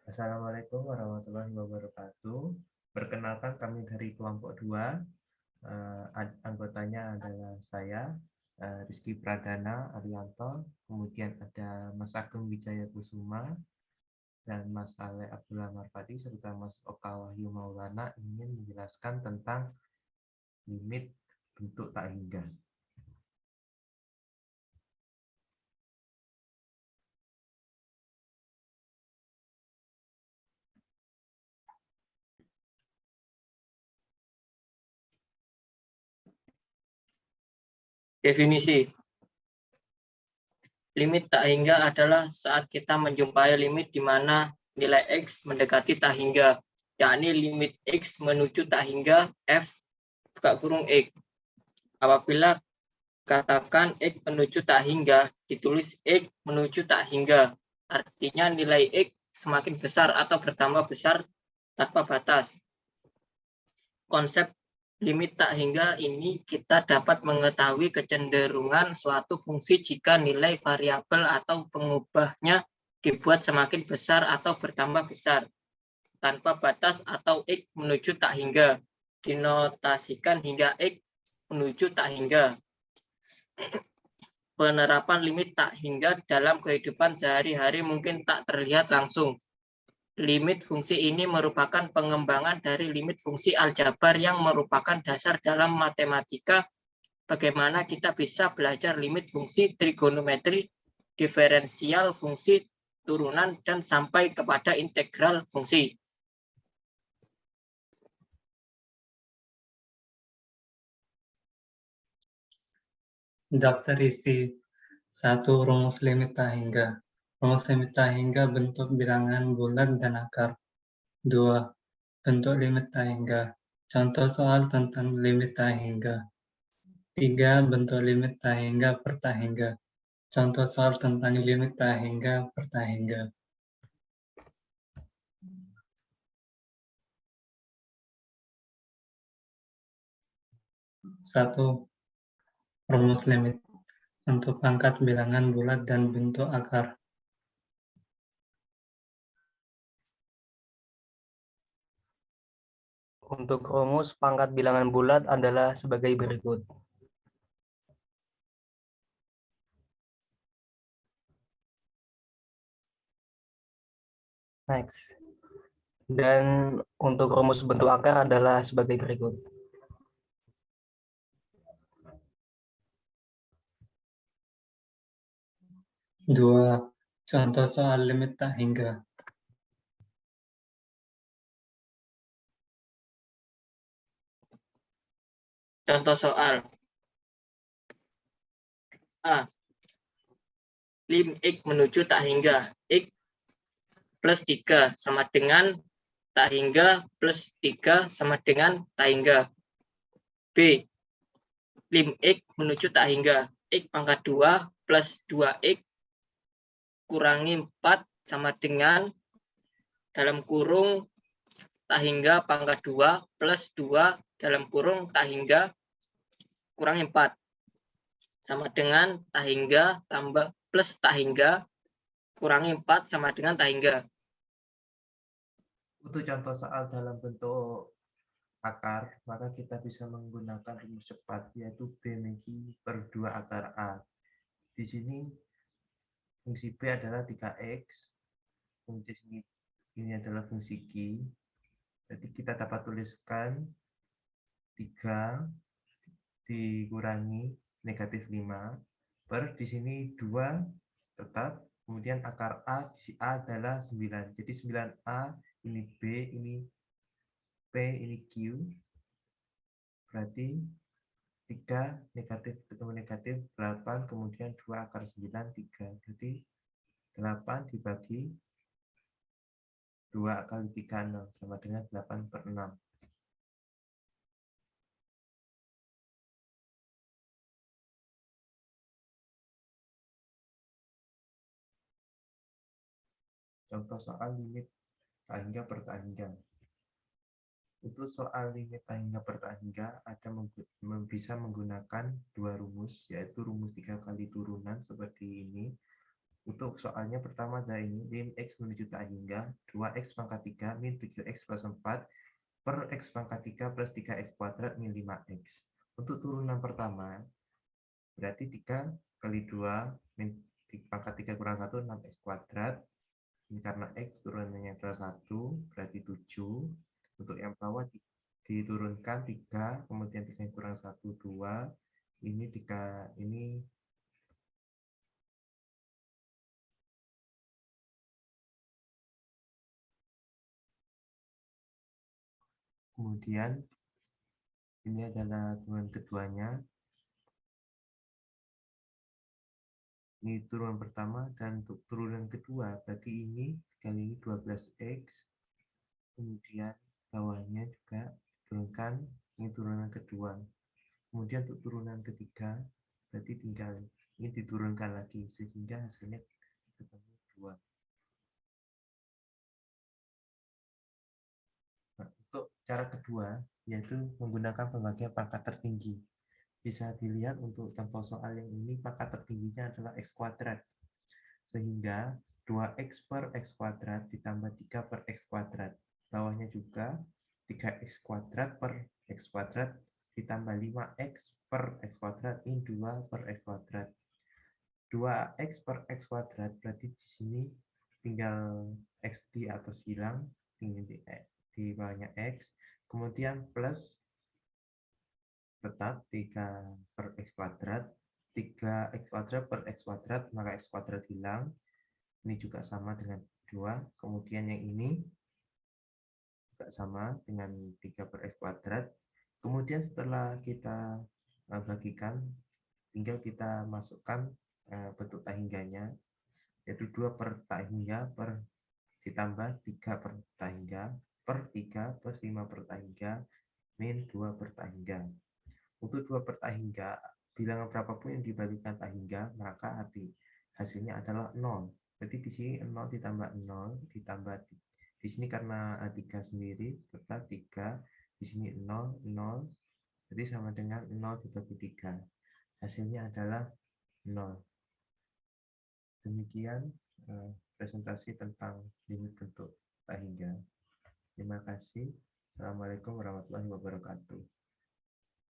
Assalamualaikum warahmatullahi wabarakatuh. Perkenalkan kami dari kelompok 2. Anggotanya adalah saya, Rizky Pradana Arianto, kemudian ada Mas Ageng Wijaya Kusuma, dan Mas Ale Abdullah Marfadi, serta Mas Oka Wahyu Maulana ingin menjelaskan tentang limit bentuk tak hingga. Definisi. Limit tak hingga adalah saat kita menjumpai limit di mana nilai X mendekati tak hingga, yakni limit X menuju tak hingga F buka kurung X. Apabila katakan X menuju tak hingga, ditulis X menuju tak hingga. Artinya nilai X semakin besar atau bertambah besar tanpa batas. Konsep limit tak hingga ini kita dapat mengetahui kecenderungan suatu fungsi jika nilai variabel atau pengubahnya dibuat semakin besar atau bertambah besar tanpa batas atau X menuju tak hingga, dinotasikan hingga X menuju tak hingga. Penerapan limit tak hingga dalam kehidupan sehari-hari mungkin tak terlihat langsung. Limit fungsi ini merupakan pengembangan dari limit fungsi aljabar yang merupakan dasar dalam matematika. Bagaimana kita bisa belajar limit fungsi trigonometri, diferensial fungsi, turunan, dan sampai kepada integral fungsi. Daftar isi 1. Rumus limit tak hingga. Rumus limit tak hingga bentuk bilangan bulat dan akar. 2. Bentuk limit tak hingga. Contoh soal tentang limit tak hingga. 3. Bentuk limit tak hingga per tak hingga. Contoh soal tentang limit tak hingga per tak hingga. 1. Rumus limit untuk pangkat bilangan bulat dan bentuk akar. Untuk rumus pangkat bilangan bulat adalah sebagai berikut. Next. Dan untuk rumus bentuk akar adalah sebagai berikut. Dua. Contoh soal limit tak hingga. Contoh soal. A. Lim X menuju tak hingga. X plus 3 sama dengan tak hingga plus 3 sama dengan tak hingga. B. Lim X menuju tak hingga. X pangkat 2 plus 2X kurangi 4 sama dengan dalam kurung tak hingga pangkat 2 plus 2 dalam kurung tak hingga kurangi 4 sama dengan tak hingga tambah plus tak hingga kurangi 4 sama dengan tak hingga. Untuk contoh soal dalam bentuk akar, maka kita bisa menggunakan rumus cepat, yaitu B megi per 2 akar A. Di sini fungsi B adalah 3X, fungsi ini adalah fungsi Q. Jadi kita dapat tuliskan 3 dikurangi negatif 5 per di sini 2 tetap, kemudian akar A di A adalah 9. Jadi 9A ini B, ini P, ini Q. Berarti 3 negatif ketemu negatif 8, kemudian 2 akar 9, 3. Jadi 8 dibagi 2 kali 3, 0, sama dengan 8 per 6. Contoh soal limit tak hingga per tak hingga. Untuk soal limit tak hingga per tak hingga, ada bisa menggunakan dua rumus, yaitu rumus 3 kali turunan seperti ini. Untuk Untuk soalnya pertama dari ini, lim X menuju tak hingga 2X pangkat 3 min 7X plus 4 per X pangkat 3 plus 3X kuadrat min 5X. Untuk turunan pertama, berarti 3 kali 2 min pangkat 3 kurang 1, 6X kuadrat. Ini karena X turunannya adalah 1, berarti 7. Untuk yang bawah diturunkan 3, kemudian 3 kurang 1, 2. Ini 3, ini kemudian ini adalah turunan keduanya. Ini turunan pertama, dan untuk turunan kedua berarti ini kali ini 12X, kemudian bawahnya juga turunkan, ini turunan kedua. Kemudian untuk turunan ketiga berarti tinggal ini diturunkan lagi sehingga hasilnya ketemu 2. Nah, untuk cara kedua yaitu menggunakan pembagian pangkat tertinggi. Bisa dilihat untuk contoh soal yang ini pangkat tertingginya adalah X kuadrat. Sehingga 2X per X kuadrat ditambah 3 per X kuadrat. Bawahnya juga 3X kuadrat per X kuadrat ditambah 5X per X kuadrat min 2 per X kuadrat. 2X per X kuadrat berarti di sini tinggal X di atas hilang, tinggal di bawahnya X. Kemudian plus tetap 3 per X kuadrat, 3X kuadrat per X kuadrat, maka X kuadrat hilang. Ini juga sama dengan 2. Kemudian yang ini juga sama dengan 3 per X kuadrat. Kemudian setelah kita bagikan, tinggal kita masukkan bentuk tak hingganya, yaitu 2 per tak hingga per ditambah 3 per tak hingga per 3 plus 5 per tak hingga min 2 per tak hingga. Untuk 2 per tak hingga, bilangan berapapun yang dibagikan tak hingga, maka hasilnya adalah 0. Berarti di sini 0 ditambah 0 ditambah di sini karena 3 sendiri tetap 3, di sini 0, 0. Jadi sama dengan 0 dibagi 3. Hasilnya adalah 0. Demikian presentasi tentang limit bentuk tak hingga. Terima kasih. Assalamualaikum warahmatullahi wabarakatuh.